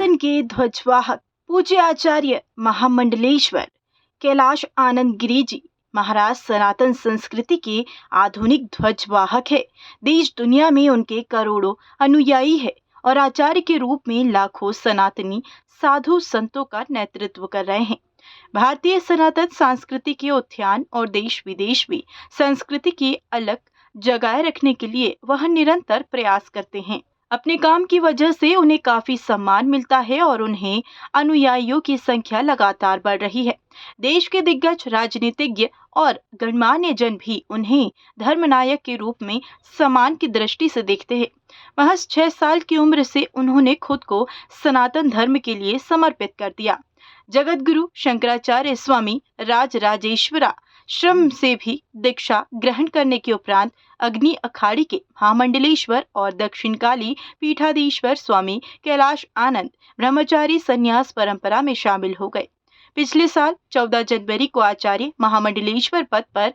सनातन के ध्वजवाहक पूज्य आचार्य महामंडलेश्वर कैलाश आनंद गिरी जी महाराज सनातन संस्कृति के आधुनिक ध्वजवाहक है। देश दुनिया में उनके करोड़ों अनुयायी है और आचार्य के रूप में लाखों सनातनी साधु संतों का नेतृत्व कर रहे हैं। भारतीय सनातन संस्कृति के उत्थान और देश विदेश में संस्कृति की अलग जगह रखने के लिए वह निरंतर प्रयास करते हैं। अपने काम की वजह से उन्हें काफी सम्मान मिलता है और उन्हें अनुयायियों की संख्या लगातार बढ़ रही है। देश के दिग्गज राजनीतिज्ञ और गणमान्य जन भी उन्हें धर्मनायक के रूप में सम्मान की दृष्टि से देखते हैं। महज 6 साल की उम्र से उन्होंने खुद को सनातन धर्म के लिए समर्पित कर दिया। जगत गुरु शंकराचार्य स्वामी राजराजेश्वरा श्रम से भी दीक्षा ग्रहण करने के उपरांत अग्नि अखाड़ी के महामंडलेश्वर और दक्षिणकाली पीठाधीश्वर स्वामी कैलाश आनंद ब्रह्मचारी संन्यास परंपरा में शामिल हो गए। पिछले साल 14 जनवरी को आचार्य महामंडलेश्वर पद पर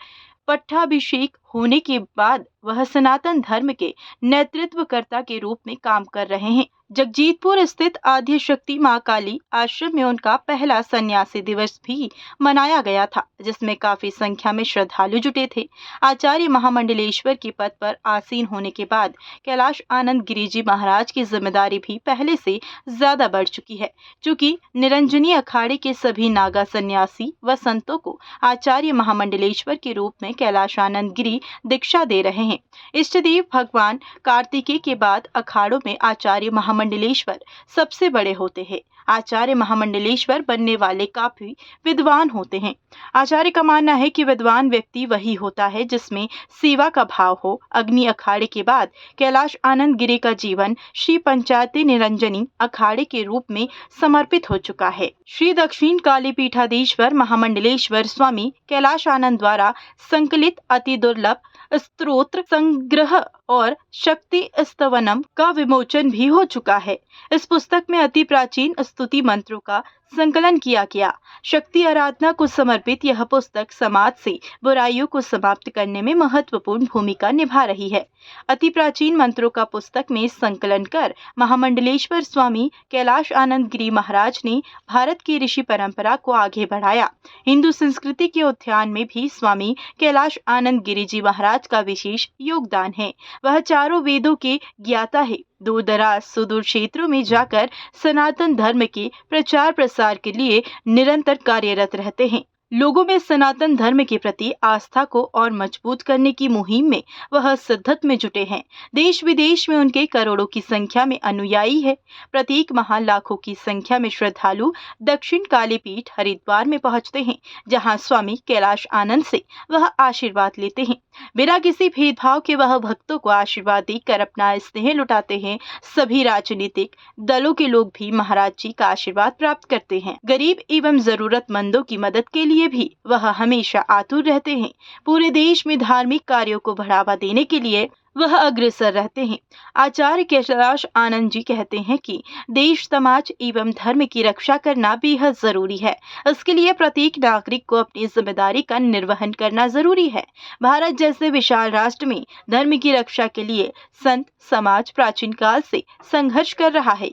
पट्टाभिषेक होने के बाद वह सनातन धर्म के नेतृत्वकर्ता के रूप में काम कर रहे हैं। जगजीतपुर स्थित आद्य शक्ति मां काली आश्रम में उनका पहला सन्यासी दिवस भी मनाया गया था, जिसमें काफी संख्या में श्रद्धालु जुटे थे। आचार्य महामंडलेश्वर के पद पर आसीन होने के बाद कैलाश आनंद गिरी जी महाराज की जिम्मेदारी भी पहले से ज्यादा बढ़ चुकी है। चूंकि निरंजनी अखाड़े के सभी नागा सन्यासी व संतों को आचार्य महामंडलेश्वर के रूप में कैलाश आनंद गिरी दीक्षा दे रहे हैं। इष्टदेव भगवान कार्तिकेय के बाद अखाड़ों में आचार्य महामंडलेश्वर सबसे बड़े होते हैं। आचार्य महामंडलेश्वर बनने वाले काफी विद्वान होते हैं। आचार्य का मानना है कि विद्वान व्यक्ति वही होता है जिसमें सेवा का भाव हो। अग्नि अखाड़े के बाद कैलाश आनंद गिरी का जीवन श्री पंचायती निरंजनी अखाड़े के रूप में समर्पित हो चुका है। श्री दक्षिण काली पीठाधीश्वर महामंडलेश्वर स्वामी कैलाश आनंद द्वारा संकलित अति दुर्लभ स्तोत्र संग्रह और शक्ति स्तवनम का विमोचन भी हो चुका है। इस पुस्तक में अति प्राचीन स्तुति मंत्रों का संकलन किया गया। शक्ति आराधना को समर्पित यह पुस्तक समाज से बुराइयों को समाप्त करने में महत्वपूर्ण भूमिका निभा रही है। अति प्राचीन मंत्रों का पुस्तक में संकलन कर महामंडलेश्वर स्वामी कैलाश आनंद गिरी महाराज ने भारत की ऋषि परंपरा को आगे बढ़ाया। हिंदू संस्कृति के उत्थान में भी स्वामी कैलाश आनंद गिरी जी महाराज का विशेष योगदान है। वह चारों वेदों के ज्ञाता है। दूर दराज सुदूर क्षेत्रों में जाकर सनातन धर्म के प्रचार प्रसार के लिए निरंतर कार्यरत रहते हैं। लोगों में सनातन धर्म के प्रति आस्था को और मजबूत करने की मुहिम में वह सिद्धत में जुटे हैं। देश विदेश में उनके करोड़ों की संख्या में अनुयायी है। प्रत्येक माह लाखों की संख्या में श्रद्धालु दक्षिण काली पीठ हरिद्वार में पहुंचते हैं, जहां स्वामी कैलाश आनंद से वह आशीर्वाद लेते हैं। बिना किसी भेदभाव के वह भक्तों को आशीर्वाद देकर अपना स्नेह लुटाते हैं। सभी राजनीतिक दलों के लोग भी महाराज जी का आशीर्वाद प्राप्त करते हैं। गरीब एवं जरूरतमंदों की मदद के लिए भी वह हमेशा आतुर रहते हैं। पूरे देश में धार्मिक कार्यों को बढ़ावा देने के लिए वह अग्रसर रहते हैं। आचार्य कैलाश आनंद जी कहते हैं कि देश, समाज एवं धर्म की रक्षा करना बेहद जरूरी है। इसके लिए प्रत्येक नागरिक को अपनी जिम्मेदारी का निर्वहन करना जरूरी है। भारत जैसे विशाल राष्ट्र में धर्म की रक्षा के लिए संत समाज प्राचीन काल से संघर्ष कर रहा है।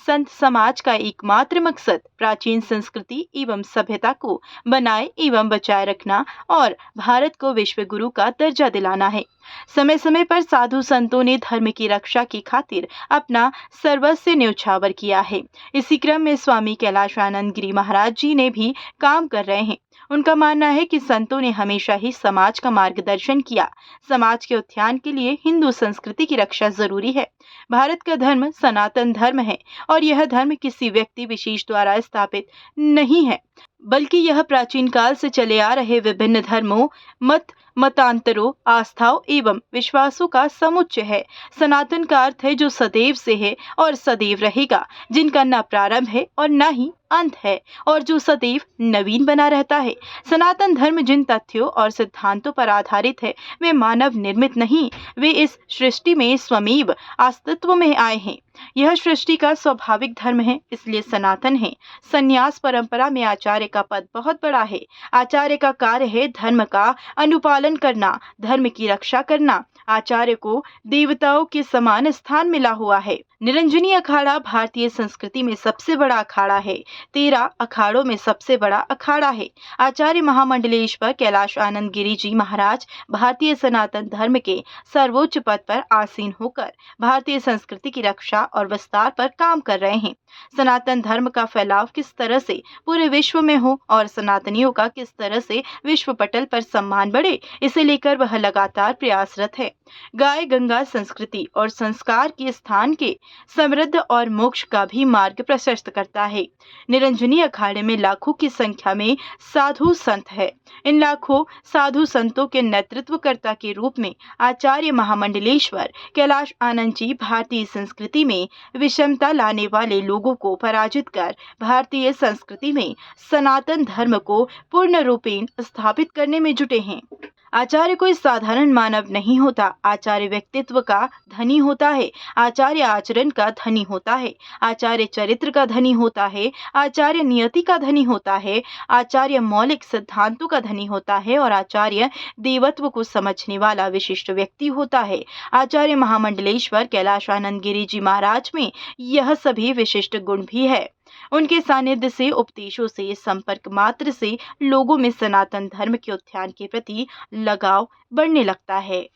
संत समाज का एकमात्र मकसद प्राचीन संस्कृति एवं सभ्यता को बनाए एवं बचाए रखना और भारत को विश्व गुरु का दर्जा दिलाना है। समय समय पर साधु संतों ने धर्म की रक्षा की खातिर अपना सर्वस्व न्यौछावर किया है। इसी क्रम में स्वामी कैलाश आनंद गिरी महाराज जी ने भी काम कर रहे हैं। उनका मानना है कि संतों ने हमेशा ही समाज का मार्गदर्शन किया। समाज के उत्थान के लिए हिंदू संस्कृति की रक्षा जरूरी है। भारत का धर्म सनातन धर्म है और यह धर्म किसी व्यक्ति विशेष द्वारा स्थापित नहीं है, बल्कि यह प्राचीन काल से चले आ रहे विभिन्न धर्मों, मतांतरों, आस्थाओं एवं विश्वासों का समुच्चय है। सनातन का अर्थ है जो सदैव से है और सदैव रहेगा, जिनका न प्रारंभ है और न ही अंत है और जो सदैव नवीन बना रहता है। सनातन धर्म जिन तथ्यों और सिद्धांतों पर आधारित है वे मानव निर्मित नहीं, वे इस सृष्टि में स्वमेव अस्तित्व में आए हैं। यह सृष्टि का स्वाभाविक धर्म है, इसलिए सनातन है। संन्यास परंपरा में आचार्य का पद बहुत बड़ा है। आचार्य का कार्य है धर्म का अनुपालन करना, धर्म की रक्षा करना। आचार्य को देवताओं के समान स्थान मिला हुआ है। निरंजनी अखाड़ा भारतीय संस्कृति में सबसे बड़ा अखाड़ा है। 13 अखाड़ों में सबसे बड़ा अखाड़ा है। आचार्य महामंडलेश्वर कैलाश आनंद गिरी जी महाराज भारतीय सनातन धर्म के सर्वोच्च पद पर आसीन होकर भारतीय संस्कृति की रक्षा और विस्तार पर काम कर रहे हैं। सनातन धर्म का फैलाव किस तरह से पूरे विश्व में हो और सनातनियों का किस तरह से विश्व पटल पर सम्मान बढ़े, इसे लेकर वह लगातार प्रयासरत है। गाय गंगा संस्कृति और संस्कार के स्थान के समृद्ध और मोक्ष का भी मार्ग प्रशस्त करता है। निरंजनी अखाड़े में लाखों की संख्या में साधु संत है। इन लाखों साधु संतों के नेतृत्वकर्ता के रूप में आचार्य महामंडलेश्वर कैलाश आनंद जी भारतीय संस्कृति में विषमता लाने वाले लोगों को पराजित कर भारतीय संस्कृति में सनातन धर्म को पूर्ण रूपेण स्थापित करने में जुटे हैं। आचार्य कोई साधारण मानव नहीं होता। आचार्य व्यक्तित्व का धनी होता है। आचार्य आचरण का धनी होता है। आचार्य चरित्र का धनी होता है। आचार्य नियति का धनी होता है। आचार्य मौलिक सिद्धांतों का धनी होता है और आचार्य देवत्व को समझने वाला विशिष्ट व्यक्ति होता है। आचार्य महामंडलेश्वर कैलाश आनंद गिरी जी महाराज में यह सभी विशिष्ट गुण भी है। उनके सानिध्य से, उपदेशों से, संपर्क मात्र से लोगों में सनातन धर्म के उत्थान के प्रति लगाव बढ़ने लगता है।